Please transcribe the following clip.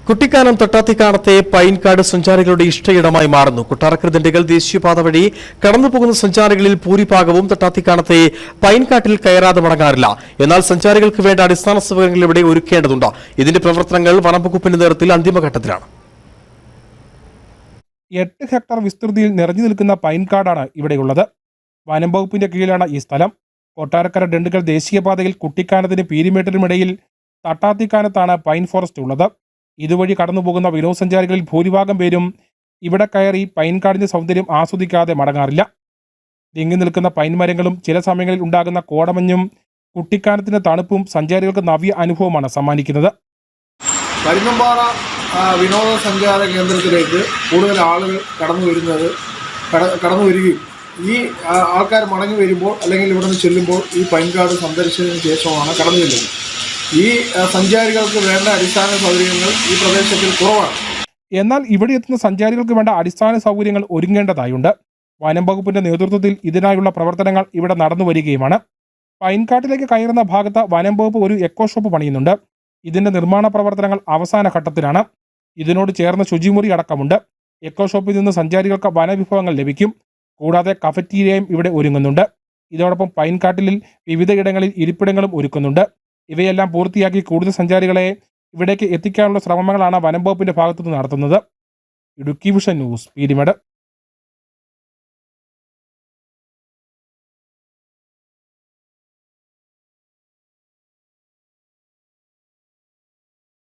കുട്ടിക്കാനം തൊട്ടാത്തിക്കാനത്തെ പൈൻകാട് സഞ്ചാരികളുടെ ഇഷ്ടയിടമായി മാറുന്നു. കൊട്ടാരക്കര ദിണ്ടിഗൽ ദേശീയപാത വഴി കടന്നുപോകുന്ന സഞ്ചാരികളിൽ ഭൂരിഭാഗവും തൊട്ടാത്തിക്കാനത്തെ പൈൻകാട്ടിൽ കയറാതെ മടങ്ങാറില്ല. എന്നാൽ സഞ്ചാരികൾക്ക് വേണ്ട അടിസ്ഥാന സൗകര്യങ്ങൾ ഇവിടെ ഒരുക്കേണ്ടതുണ്ട്. ഇതിന്റെ പ്രവർത്തനങ്ങൾ വനംവകുപ്പിന്റെ നേതൃത്വത്തിൽ അന്തിമഘട്ടത്തിലാണ്. 8 ഹെക്ടർ വിസ്തൃതിയിൽ നിറഞ്ഞു നിൽക്കുന്ന പൈൻകാടാണ് ഇവിടെയുള്ളത്. വനം വകുപ്പിന്റെ കീഴിലാണ് ഈ സ്ഥലം. കൊട്ടാരക്കര ദിണ്ടിഗൽ ദേശീയപാതയിൽ കുട്ടിക്കാനത്തിന് പീരിമേട്ടിനുമിടയിൽ തട്ടാത്തിക്കാനത്താണ് പൈൻ ഫോറസ്റ്റ് ഉള്ളത്. ഇതുവഴി കടന്നുപോകുന്ന വിനോദസഞ്ചാരികളിൽ ഭൂരിഭാഗം പേരും ഇവിടെ കയറി പൈൻകാടിന്റെ സൗന്ദര്യം ആസ്വദിക്കാതെ മടങ്ങാറില്ല. തിങ്ങി നിൽക്കുന്ന പൈൻ മരങ്ങളും ചില സമയങ്ങളിൽ ഉണ്ടാകുന്ന കോടമഞ്ഞും കുട്ടിക്കാനത്തിന്റെ തണുപ്പും സഞ്ചാരികൾക്ക് നവ്യ അനുഭവമാണ് സമ്മാനിക്കുന്നത്. പരുന്തുംപാറ വിനോദസഞ്ചാര കേന്ദ്രത്തിലേക്ക് കൂടുതൽ ആളുകൾ കടന്നു വരികയും ഈ ആൾക്കാർ മടങ്ങി വരുമ്പോൾ അല്ലെങ്കിൽ ഇവിടെ നിന്ന് ചെല്ലുമ്പോൾ ഈ പൈൻകാട് സന്ദർശിച്ചതിന് ശേഷമാണ് കടന്നു ചെല്ലുന്നത്. ഈ സഞ്ചാരികൾക്ക് വേണ്ട അടിസ്ഥാന സൗകര്യങ്ങൾ ഈ പ്രദേശത്തിൽ കുറവാണ്. എന്നാൽ ഇവിടെ എത്തുന്ന സഞ്ചാരികൾക്ക് വേണ്ട അടിസ്ഥാന സൗകര്യങ്ങൾ ഒരുങ്ങേണ്ടതായുണ്ട്. വനം വകുപ്പിന്റെ നേതൃത്വത്തിൽ ഇതിനായുള്ള പ്രവർത്തനങ്ങൾ ഇവിടെ നടന്നു വരികയുമാണ്. പൈൻകാട്ടിലേക്ക് കയറുന്ന ഭാഗത്ത് വനം വകുപ്പ് ഒരു എക്കോ ഷോപ്പ് പണിയുന്നുണ്ട്. ഇതിന്റെ നിർമ്മാണ പ്രവർത്തനങ്ങൾ അവസാന ഘട്ടത്തിലാണ്. ഇതിനോട് ചേർന്ന് ശുചിമുറി അടക്കമുണ്ട്. എക്കോ ഷോപ്പിൽ നിന്ന് സഞ്ചാരികൾക്ക് വനവിഭവങ്ങൾ ലഭിക്കും. കൂടാതെ കഫറ്റീരിയയും ഇവിടെ ഒരുങ്ങുന്നുണ്ട്. ഇതോടൊപ്പം പൈൻകാട്ടിൽ വിവിധയിടങ്ങളിൽ ഇരിപ്പിടങ്ങളും ഒരുക്കുന്നുണ്ട്. ഇവയെല്ലാം പൂർത്തിയാക്കി കൂടുതൽ സഞ്ചാരികളെ ഇവിടേക്ക് എത്തിക്കാനുള്ള ശ്രമങ്ങളാണ് വനം വകുപ്പിന്റെ ഭാഗത്തുനിന്ന് നടത്തുന്നത്. Idukki vision news, Peermade.